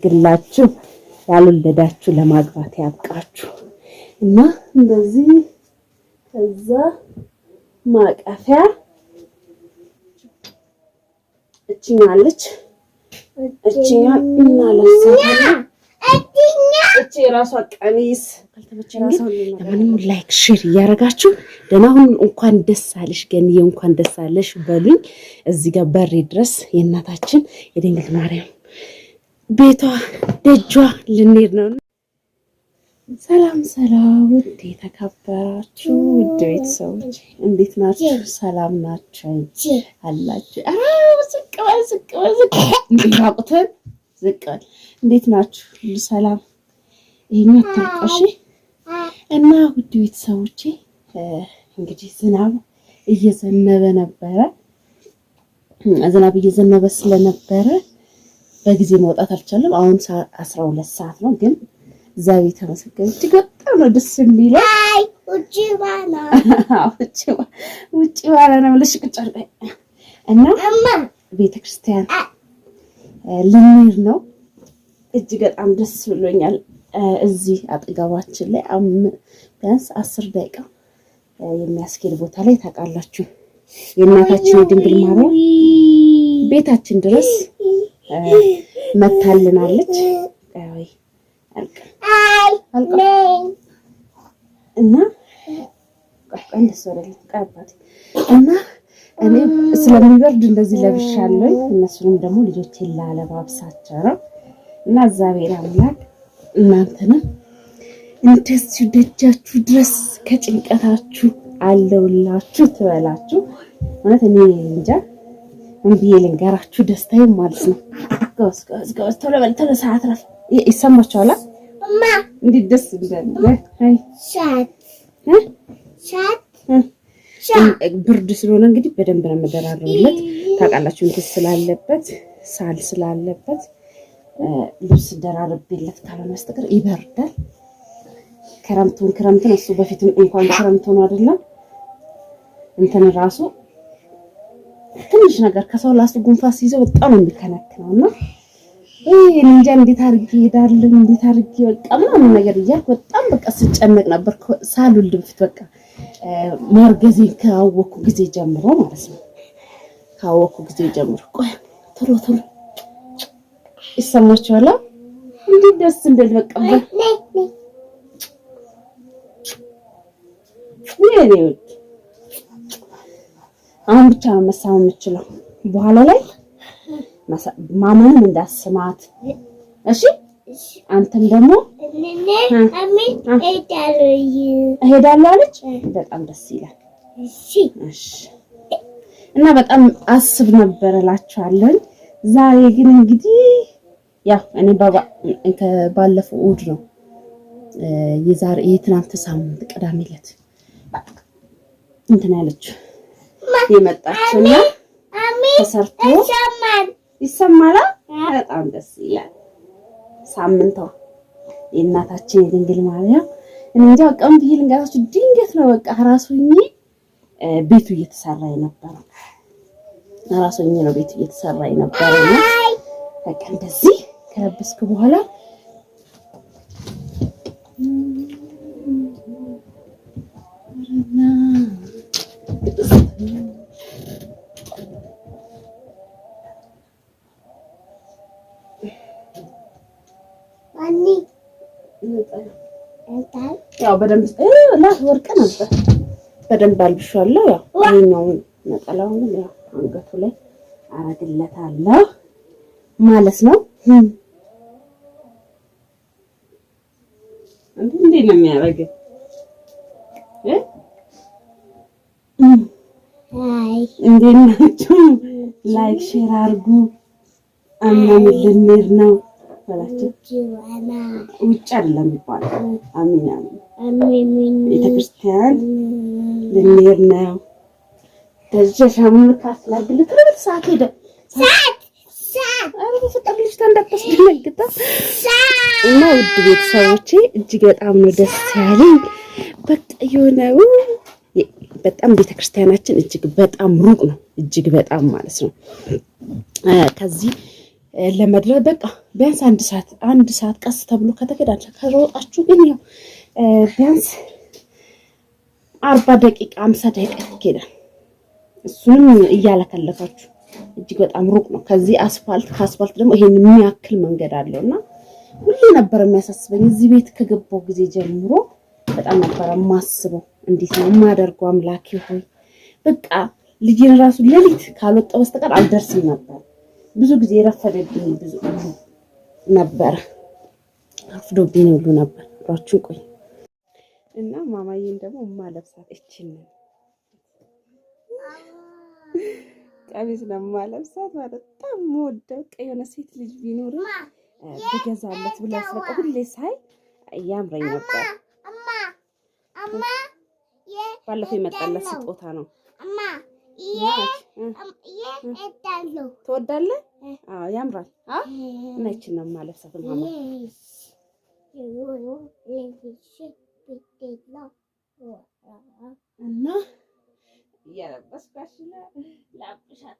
ያድርግላችሁ ያልወለዳችሁ ለማግባት ያብቃችሁ እና እንደዚህ ከዛ ማቀፊያ እቺኛለች እና ለሰታለን እቺ ራሷ ቀሚስ ለማንኛውም ላይክ ሼር እያደረጋችሁ ደህና ሁኑ። እንኳን ደስ አለሽ ገንዬ፣ እንኳን ደስ አለሽ በሉኝ። እዚህ ጋር በሬ ድረስ የእናታችን የድንግል ማርያም ቤቷ ደጇ ልንሄድ ነው። ሰላም ሰላም፣ ውድ የተከበራችሁ ውድ ቤተሰቦች እንዴት ናችሁ? ሰላም ናችሁ አላችሁ? ዝቅ እንዴት ናችሁ? ሁሉ ሰላም? ይሄኛው ተቀሽ እና ውድ ቤተሰቦቼ እንግዲህ ዝናብ እየዘነበ ነበረ። ዝናብ እየዘነበ ስለነበረ በጊዜ መውጣት አልቻለም። አሁን 12 ሰዓት ነው ግን ዛሬ ተመስገን እጅግ በጣም ነው ደስ የሚለው። አይ ውጪ ባላ ነው ለሽቅጫ እና ቤተክርስቲያን ልንሄድ ነው። እጅግ በጣም ደስ ብሎኛል። እዚህ አጠገባችን ላይ ቢያንስ 10 ደቂቃ የሚያስኬድ ቦታ ላይ ታውቃላችሁ የእናታችን የድንግል ማርያም ቤታችን ድረስ መታልናለች። እና እና እኔ ስለሚበርድ እንደዚህ ለብሻለሁ። እነሱንም ደግሞ ልጆቼን ላለባብሳቸው ነው እና እግዚአብሔር አምላክ እናንተንም እንደዚህ ደጃችሁ ድረስ ከጭንቀታችሁ አለውላችሁ ትበላችሁ። ማለት እኔ እንጃ እንብዬ ልንገራችሁ ደስታዬ ማለት ነው። ጋስ ቶሎ በል ቶሎ ሰዓት ረፍ ይሰማችኋል እማ እንዴት ደስ እንደሚል። አይ ሻት ብርድ ስለሆነ እንግዲህ በደንብ ነው መደራረብለት ታውቃላችሁ። እንትን ስላለበት ሳል ስላለበት ልብስ ደራረብለት ካልሆነ በስተቀር ይበርዳል። ክረምቱን እሱ በፊትም እንኳን ክረምቱ ነው አይደለም እንትን ራሱ ትንሽ ነገር ከሰው ላስ ጉንፋስ ይዘው በጣም የሚከነክነውና እንጃ እንዴት አድርጌ እሄዳለሁ እንዴት አድርጌ በቃ ምናምን ነገር እያልኩ በጣም በቃ ስጨነቅ ነበር። ሳልወልድ በፊት በቃ ማርገዜን ካወኩ ጊዜ ጀምሮ ማለት ነው። ካወኩ ጊዜ ጀምሮ ቆይ ቶሎ ይሰማችኋል እንዴት ደስ እንደል በቃ አሁን ብቻ ነው መሳም የምችለው በኋላ ላይ ማማንም እንዳስማት እሺ። አንተም ደግሞ እሄዳለሁ አለች። በጣም ደስ ይላል። እሺ እና በጣም አስብ ነበር እላችኋለሁ። ዛሬ ግን እንግዲህ ያው እኔ ባለፈው እሑድ ነው የትናንት ሳምንት ቅዳሜ ዕለት እንትን ያለችው የመጣችውና ተሰርቶ ይሰማል። በጣም ደስ ይላል። ሳምንቷ የእናታችን የድንግል ማርያም እንጃ ቀን ብዬ ልንገራችሁ ድንገት ነው በቃ ራሱኝ ቤቱ እየተሰራ የነበረው ራሱኝ ነው ቤቱ እየተሰራ የነበረው እና በቃ እንደዚህ ከለበስኩ በኋላ ያው በደንብ ወርቅ ነበር በደንብ አልብሻለሁ። ያው ይሄኛውን ነጠላውን ያው አንገቱ ላይ አረግለታለሁ ማለት ነው። እንዴ ነው የሚያረገው? አይ እንዴት ናችሁ? ላይክ ሼር አድርጉ። አማን ልንሄድ ነው በላችሁ። ውጭ አይደለም ይባላል። አሚና ቤተክርስቲያን ልንሄድ ነው። ደጀሻሙን ካስላግልት ነው ሰዓት ሄደ። ሰዓት አረብ ፍቅርልሽ ተንደቀስደነግጣ እና ውድ ቤተሰቦቼ እጅግ በጣም ነው ደስ ያለኝ። በቃ የሆነው በጣም ቤተክርስቲያናችን እጅግ በጣም ሩቅ ነው። እጅግ በጣም ማለት ነው። ከዚህ ለመድረስ በቃ ቢያንስ አንድ ሰዓት ቀስ ተብሎ ከተገዳለ ከሮጣችሁ ግን ያው ቢያንስ 40 ደቂቃ 50 ደቂቃ ይሄዳል። እሱንም እያለከለካችሁ እጅግ በጣም ሩቅ ነው። ከዚህ ከአስፋልት ደግሞ ይሄን የሚያክል መንገድ አለውና ሁሉ ነበር የሚያሳስበኝ። እዚህ ቤት ከገባው ጊዜ ጀምሮ በጣም ነበር የማስበው እንዴት ነው የማደርገው አምላኬ ሆይ በቃ ልጅን ራሱ ሌሊት ካልወጣው በስተቀር አልደርስም ነበር። ብዙ ጊዜ ረፈደብኝ ብዙ ነበር አፍዶብኝ ሁሉ ነበር። ራችሁ ቆይ እና ማማዬን ደግሞ ማለብሳት እቺን ቀሚስ ለማለብሳት በጣም ወደው የሆነ ሴት ልጅ ቢኖር በገዛለት ብለስ በቃ ሁሌ ሳይ ያምረኝ ነበር። ባለፈው የመጣለት ስጦታ ነው። ትወዳለህ? አዎ ያምራል። እና ይቺን ነው የማለብሳት ማማ እና እያለበስኳሽ ላብሻት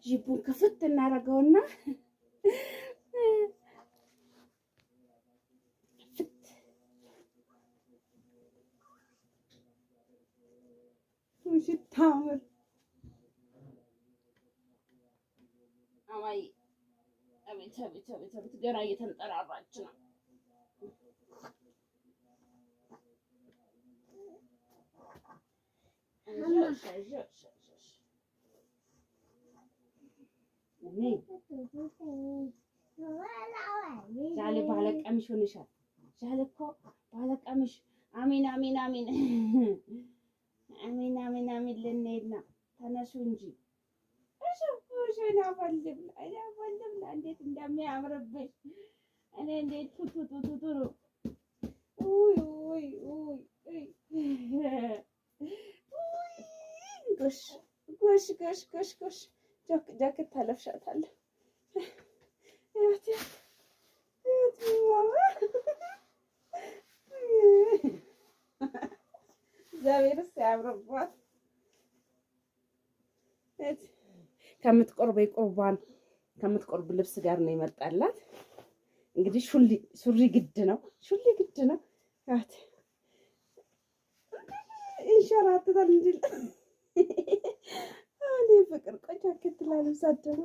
ጂቡን ክፍት እናደርገውና ታምር አማይ አቤት ገና እየተንጠራራች ነው። ዛሬ ባለቀምሽ ሆነሻል። ዛሬ እኮ ባለቀምሽ አሚን ልንሄድ ነው። ተነሱ እንጂ አፈልብላ እንዴት እንደሚያምርብሽ እኔ እንዴት ቱቱቱቱ ጎሽ ጃኬት ታለብሻታለህ። እግዚአብሔርስ ያምርባት። ከምትቆርብ ልብስ ጋር ነው የመጣላት። እንግዲህ ሱሪ ግድ ነው። ይንሸራተታል እንጂ እኔ ፍቅር ቆይ ጃኬት ላለብሳት ደግሞ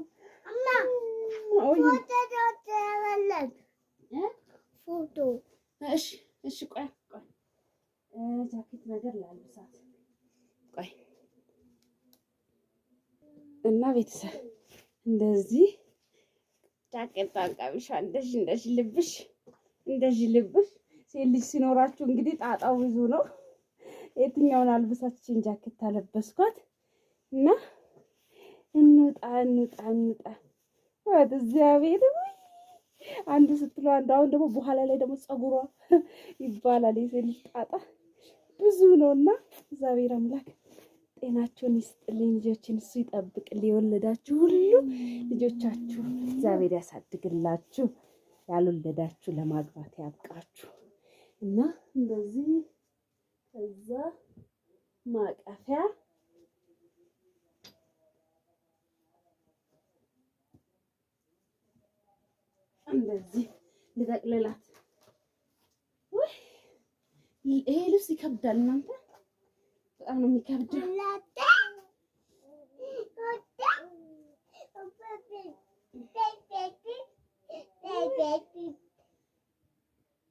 ፎቶ እሺ ቆይ ጃኬት ነገር ላልብሳት ቆይ እና ቤተሰብ እንደዚህ ጃኬት ታንቃብሻ እንደዚህ ልብሽ ሴት ልጅ ሲኖራችሁ እንግዲህ ጣጣው ብዙ ነው። የትኛውን አልብሳችን ጃኬት ታለበስኳት እና እንውጣ ወደዚያ ቤት አንዱ ስትለው አንዱ አሁን ደግሞ በኋላ ላይ ደግሞ ፀጉሯ ይባላል። የሴት ልጅ ጣጣ ብዙ ነውና እግዚአብሔር አምላክ ጤናችሁን ይስጥልኝ። ልጆችን እሱ ይጠብቅልኝ። የወለዳችሁ ሁሉ ልጆቻችሁ እግዚአብሔር ያሳድግላችሁ። ያልወለዳችሁ ለማግባት ያብቃችሁ እና እንደዚህ ከዛ ማቀፊያ እንደዚህ ልጠቅልላት። ይሄ ልብስ ይከብዳል እናንተ፣ በጣም ነው የሚከብደው።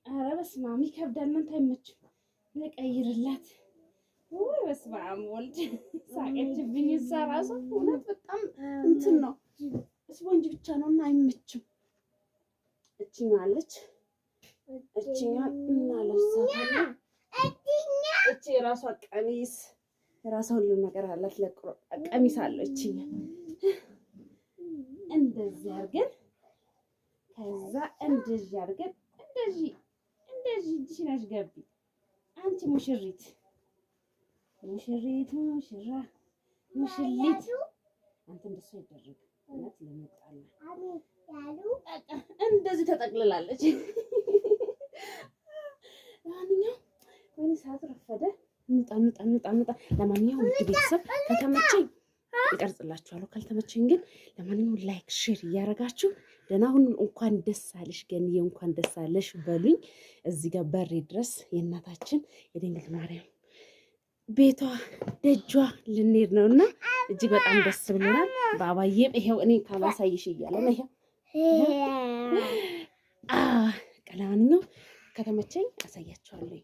ኧረ በስመ አብ ይከብዳል እናንተ፣ አይመችም። ልቀይርላት። ወይ በስመ አብ ወልድ ሳቀችብኝ። እዛ እራሱ እውነት በጣም እንትን ነው ስፖንጅ ብቻ ነው እና አይመችም። እችኛዋ አለች፣ እችኛዋ እናለብሳታለን። እቺ የራሷ ቀሚስ የራሷ ሁሉ ነገር አላት። ቀሚስ አለው። እችኛ እንደዚህ አድርገን ከዛ እንደዚህ አድርገን እንደዚህ እጅሽን አስገቢ አንቺ ሙሽሪት ሙሽሪት ሙሽሊት አንተ እንደሱ ይደረግ እውነት ለመጣላ እንደዚህ ተጠቅልላለች። ለማንኛውም ወይኔ ሰዓት ረፈደ። እንውጣ። ለማንኛውም ቤተሰብ ከተመቸኝ እቀርጽላችኋለሁ። ካልተመቸኝ ግን ለማንኛውም ላይክ ሼር እያደረጋችሁ ደህና ሁኑ። እንኳን ደስ አለሽ ገንዬ፣ እንኳን ደስ አለሽ በሉኝ። እዚህ ጋር በሬ ድረስ የእናታችን የድንግል ማርያም ቤቷ ደጇ ልንሄድ ነውና እጅግ በጣም ደስ ብሎናል። ባባዬም ይሄው እኔ ካላሳይሽ እያለ ነው። ይሄው ለማንኛውም ከተመቸኝ አሳያችኋለሁ።